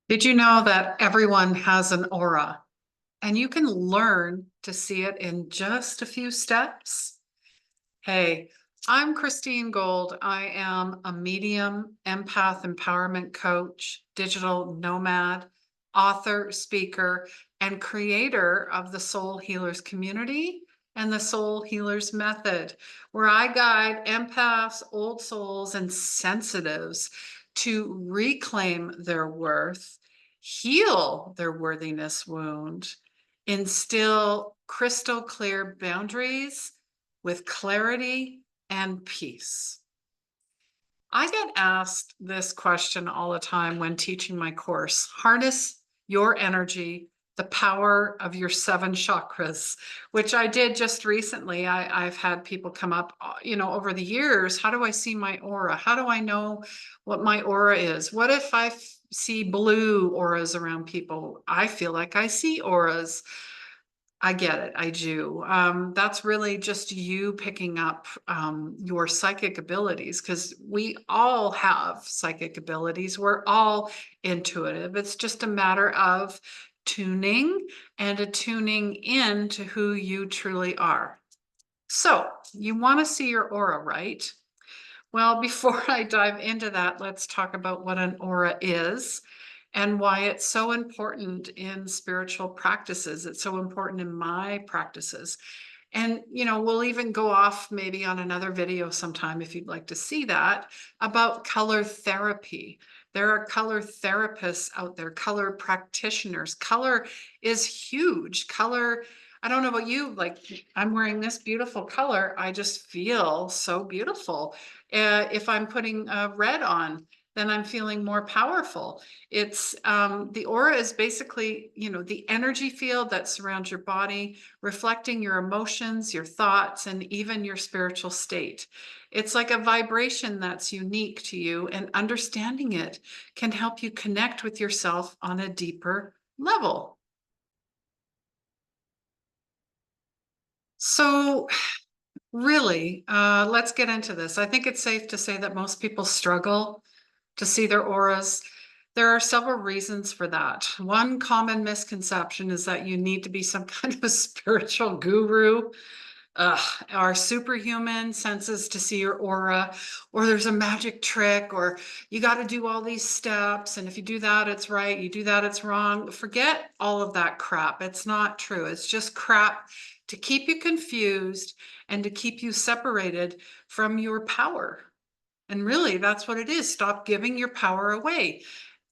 Did you know that everyone has an aura and you can learn to see it in just a few steps? Hey, I'm Christine Gold. I am a medium, empath empowerment coach, digital nomad, author, speaker, and creator of the Soul Healers community and the Soul Healers method, where I guide empaths, old souls, and sensitives to reclaim their worth, heal their worthiness wound, instill crystal clear boundaries with clarity and peace. I get asked this question all the time when teaching my course: harness your energy, the power of your seven chakras, which I did just recently. I've had people come up, over the years. How do I see my aura? How do I know what my aura is? What if I see blue auras around people? I feel like I see auras. I get it. I do. That's really just you picking up your psychic abilities, because we all have psychic abilities. We're all intuitive. It's just a matter of tuning and attuning in to who you truly are. So you want to see your aura, right? Well, before I dive into that, let's talk about what an aura is and why it's so important in spiritual practices. It's so important in my practices. And, we'll even go off maybe on another video sometime if you'd like to see that, about color therapy. There are color therapists out there, color practitioners. Color is huge. Color, I don't know about you, like I'm wearing this beautiful color. I just feel so beautiful. If I'm putting red on, then I'm feeling more powerful. It's the aura is basically, the energy field that surrounds your body, reflecting your emotions, your thoughts, and even your spiritual state. It's like a vibration that's unique to you, and understanding it can help you connect with yourself on a deeper level. So, really, let's get into this. I think it's safe to say that most people struggle to see their auras. There are several reasons for that. One common misconception is that you need to be some kind of a spiritual guru, or superhuman senses to see your aura, or there's a magic trick, or you got to do all these steps. And if you do that, it's right. You do that, it's wrong. Forget all of that crap. It's not true. It's just crap to keep you confused and to keep you separated from your power. And really, that's what it is. Stop giving your power away.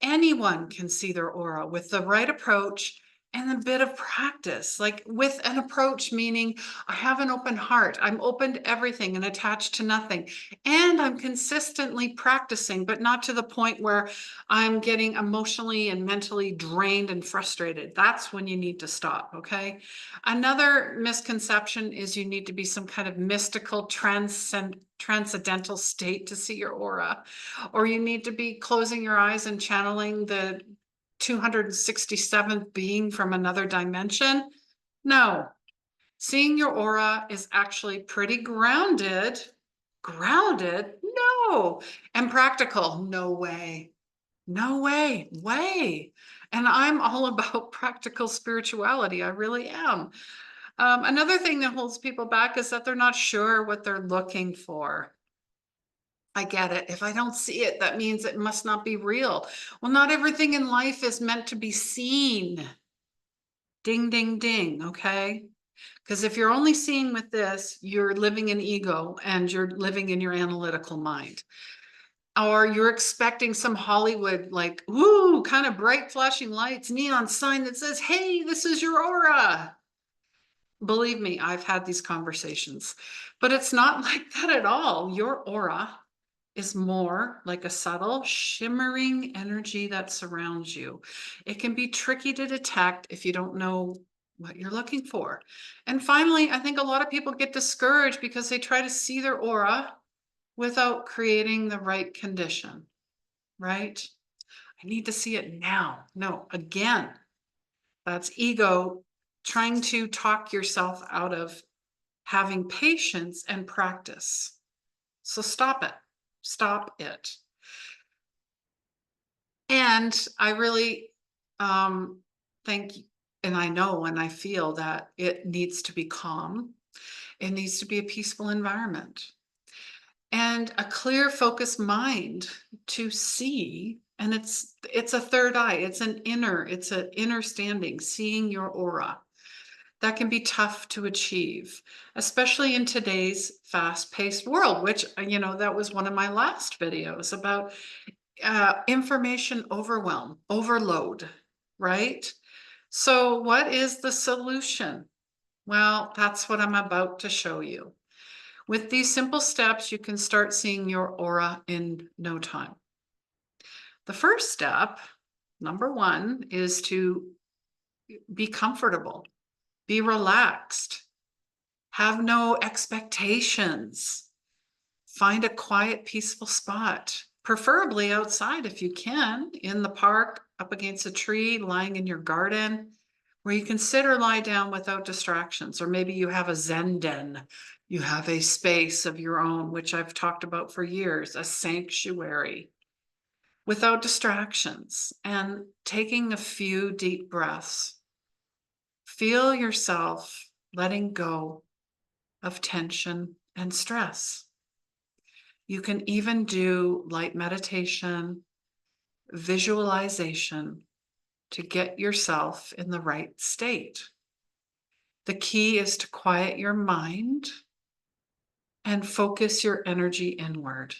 Anyone can see their aura with the right approach and a bit of practice. Like, with an approach, meaning I have an open heart, I'm open to everything and attached to nothing. And I'm consistently practicing, but not to the point where I'm getting emotionally and mentally drained and frustrated. That's when you need to stop, okay? Another misconception is you need to be some kind of mystical transcendental state to see your aura, or you need to be closing your eyes and channeling the 267th being from another dimension. No, seeing your aura is actually pretty grounded. Grounded? No. And practical? No way. No way. And I'm all about practical spirituality. I really am. Another thing that holds people back is that they're not sure what they're looking for. I get it. If I don't see it, that means it must not be real. Well, not everything in life is meant to be seen. Ding, ding, ding. Okay. Because if you're only seeing with this, you're living in ego and you're living in your analytical mind. Or you're expecting some Hollywood, like, ooh, kind of bright flashing lights, neon sign that says, hey, this is your aura. Believe me, I've had these conversations, but it's not like that at all. Your aura is more like a subtle, shimmering energy that surrounds you. It can be tricky to detect if you don't know what you're looking for. And finally, I think a lot of people get discouraged because they try to see their aura without creating the right condition, right? I need to see it now. No, again, that's ego trying to talk yourself out of having patience and practice. So stop it. Stop it. And I really think, and I know and I feel that it needs to be calm. It needs to be a peaceful environment and a clear, focused mind to see. And it's a third eye. It's an inner standing, seeing your aura. That can be tough to achieve, especially in today's fast-paced world, which, that was one of my last videos about information overload, right? So what is the solution? Well, that's what I'm about to show you. With these simple steps, you can start seeing your aura in no time. The first step, number one, is to be comfortable, be relaxed, have no expectations. Find a quiet, peaceful spot, preferably outside if you can, in the park, up against a tree, lying in your garden, where you can sit or lie down without distractions. Or maybe you have a Zen den. You have a space of your own, which I've talked about for years, a sanctuary without distractions, and taking a few deep breaths. Feel yourself letting go of tension and stress. You can even do light meditation, visualization to get yourself in the right state. The key is to quiet your mind and focus your energy inward.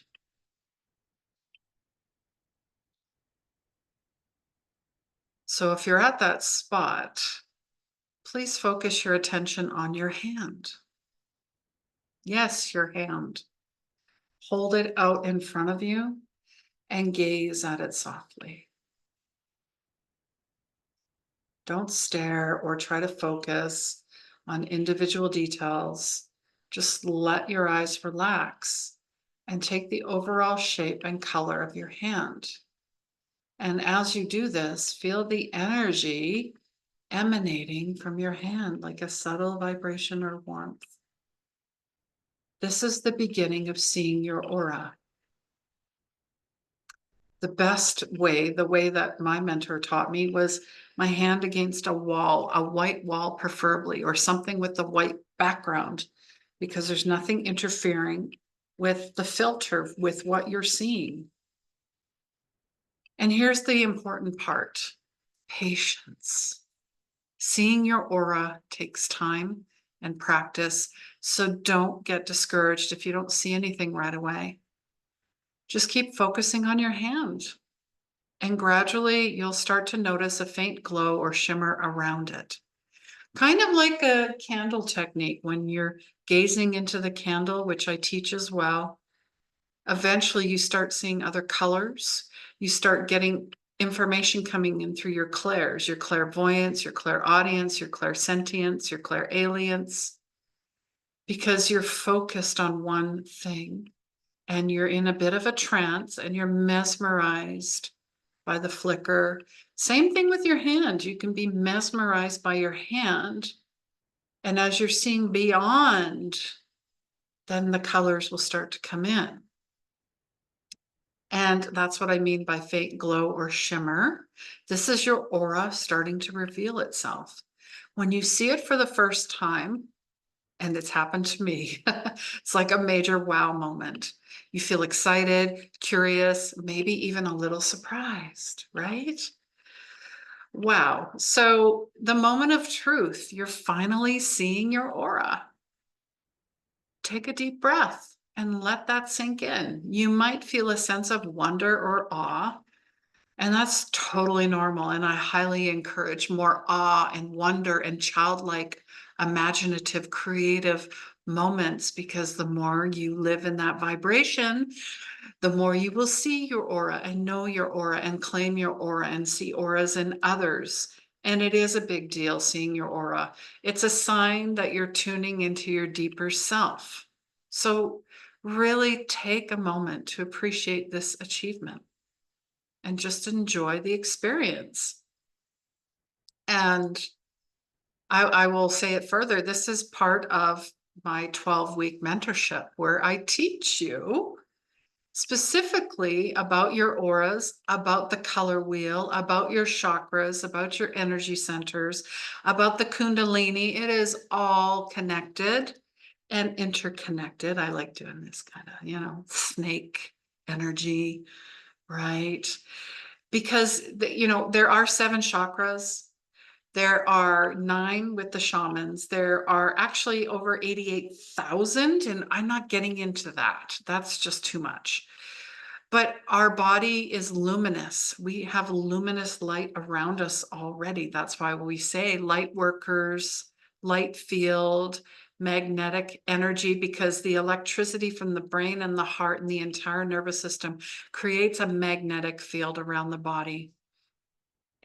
So if you're at that spot, please focus your attention on your hand. Yes, your hand. Hold it out in front of you and gaze at it softly. Don't stare or try to focus on individual details. Just let your eyes relax and take the overall shape and color of your hand. And as you do this, feel the energy emanating from your hand like a subtle vibration or warmth. This is the beginning of seeing your aura. The best way, the way that my mentor taught me, was my hand against a wall, a white wall preferably, or something with a white background, because there's nothing interfering with the filter with what you're seeing. And here's the important part: patience. Seeing your aura takes time and practice, so don't get discouraged if you don't see anything right away. Just keep focusing on your hand, and gradually you'll start to notice a faint glow or shimmer around it. Kind of like a candle technique when you're gazing into the candle, which I teach as well. Eventually you start seeing other colors. You start getting information coming in through your clairs, your clairvoyance, your clairaudience, your clairsentience, your clairalience, because you're focused on one thing and you're in a bit of a trance and you're mesmerized by the flicker. Same thing with your hand. You can be mesmerized by your hand. And as you're seeing beyond, then the colors will start to come in. And that's what I mean by faint glow or shimmer. This is your aura starting to reveal itself. When you see it for the first time, and it's happened to me, it's like a major wow moment. You feel excited, curious, maybe even a little surprised, right? Wow. So the moment of truth, you're finally seeing your aura. Take a deep breath and let that sink in. You might feel a sense of wonder or awe, and that's totally normal. And I highly encourage more awe and wonder and childlike, imaginative, creative moments, because the more you live in that vibration, the more you will see your aura and know your aura and claim your aura and see auras in others. And it is a big deal seeing your aura. It's a sign that you're tuning into your deeper self. So really take a moment to appreciate this achievement and just enjoy the experience. And I will say it further. This is part of my 12-week mentorship where I teach you specifically about your auras, about the color wheel, about your chakras, about your energy centers, about the Kundalini. It is all connected and interconnected. I like doing this kind of, snake energy, right? Because, there are 7 chakras. There are 9 with the shamans. There are actually over 88,000, and I'm not getting into that. That's just too much. But our body is luminous. We have luminous light around us already. That's why we say light workers, light field, magnetic energy, because the electricity from the brain and the heart and the entire nervous system creates a magnetic field around the body.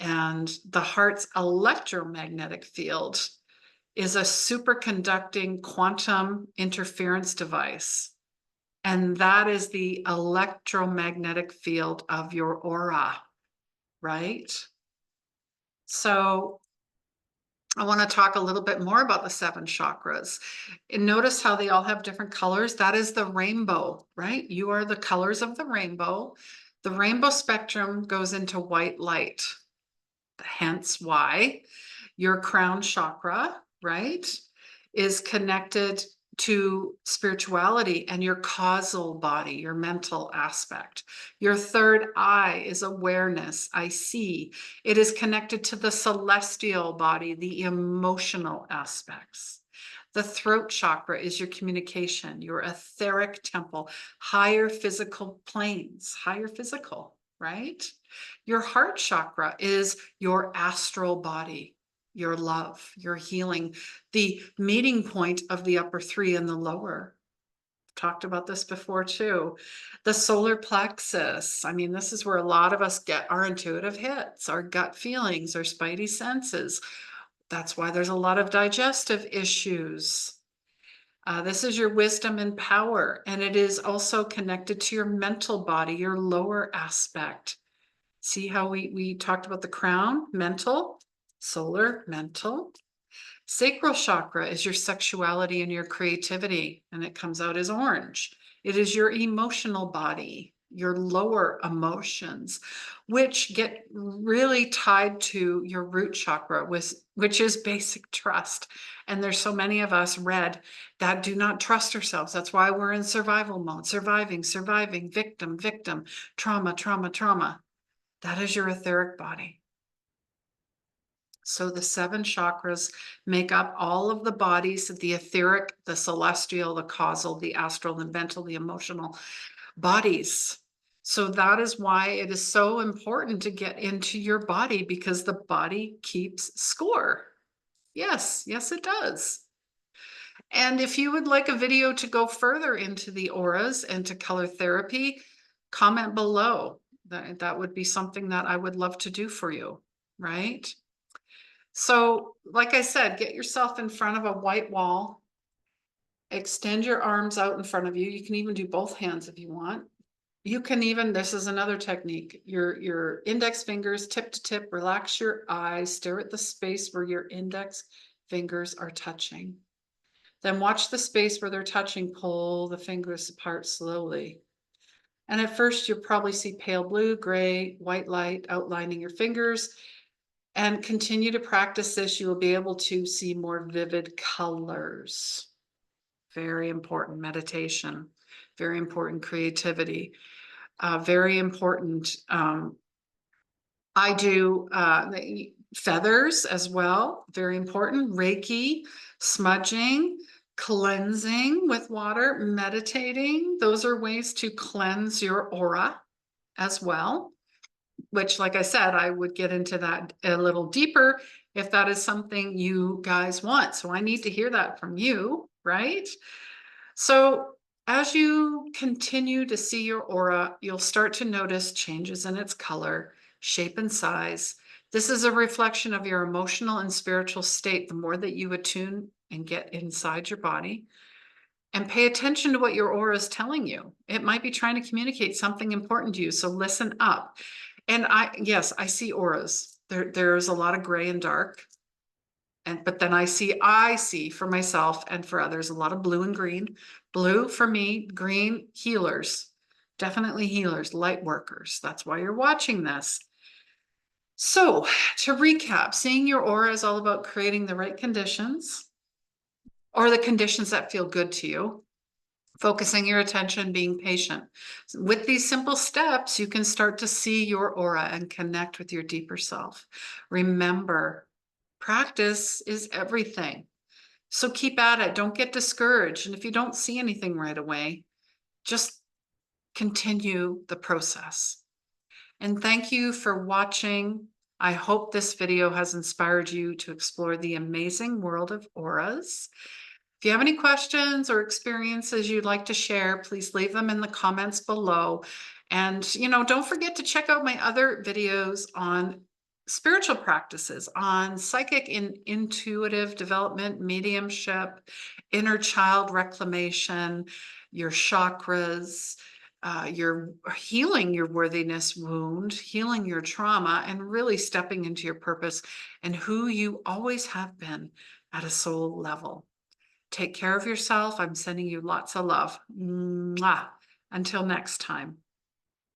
And the heart's electromagnetic field is a superconducting quantum interference device. And that is the electromagnetic field of your aura, right? So I want to talk a little bit more about the 7 chakras. And notice how they all have different colors. That is the rainbow, right? You are the colors of the rainbow. The rainbow spectrum goes into white light. Hence why your crown chakra, right, is connected to spirituality and your causal body, your mental aspect. Your third eye is awareness. I see. It is connected to the celestial body, the emotional aspects. The throat chakra is your communication, your etheric temple, higher physical planes, higher physical, right? Your heart chakra is your astral body, your love, your healing, the meeting point of the upper 3 and the lower. Talked about this before too. The solar plexus. I mean, this is where a lot of us get our intuitive hits, our gut feelings, our spidey senses. That's why there's a lot of digestive issues. This is your wisdom and power, and it is also connected to your mental body, your lower aspect. See how we talked about the crown, mental, solar, mental. Sacral chakra is your sexuality and your creativity, and it comes out as orange. It is your emotional body, your lower emotions, which get really tied to your root chakra, which is basic trust. And there's so many of us, red, that do not trust ourselves. That's why we're in survival mode, surviving, victim, trauma, trauma, trauma. That is your etheric body. So the 7 chakras make up all of the bodies, the etheric, the celestial, the causal, the astral, the mental, the emotional bodies. So that is why it is so important to get into your body, because the body keeps score. Yes, yes, it does. And if you would like a video to go further into the auras and to color therapy, comment below. That would be something that I would love to do for you, right? So, like I said, get yourself in front of a white wall. Extend your arms out in front of you. You can even do both hands if you want. You can even, this is another technique, your index fingers tip to tip, relax your eyes, stare at the space where your index fingers are touching. Then watch the space where they're touching, pull the fingers apart slowly. And at first you'll probably see pale blue, gray, white light outlining your fingers. And continue to practice this, you will be able to see more vivid colors. Very important meditation, very important creativity, very important. I do feathers as well, very important. Reiki, smudging, cleansing with water, meditating. Those are ways to cleanse your aura as well, which, like I said, I would get into that a little deeper if that is something you guys want. So I need to hear that from you, right? So as you continue to see your aura, you'll start to notice changes in its color, shape, and size. This is a reflection of your emotional and spiritual state. The more that you attune and get inside your body, and pay attention to what your aura is telling you. It might be trying to communicate something important to you. So listen up. And yes, I see auras. There's a lot of gray and dark. But then I see for myself and for others, a lot of blue and green. Blue for me, green, healers. Definitely healers, light workers. That's why you're watching this. So, to recap, seeing your aura is all about creating the right conditions or the conditions that feel good to you, focusing your attention, being patient. With these simple steps, you can start to see your aura and connect with your deeper self. Remember, practice is everything. So keep at it. Don't get discouraged. And if you don't see anything right away, just continue the process. And thank you for watching. I hope this video has inspired you to explore the amazing world of auras. If you have any questions or experiences you'd like to share, please leave them in the comments below. And, don't forget to check out my other videos on spiritual practices, on psychic and intuitive development, mediumship, inner child reclamation, your chakras, your healing your worthiness wound, healing your trauma, and really stepping into your purpose and who you always have been at a soul level. Take care of yourself. I'm sending you lots of love. Mwah. Until next time.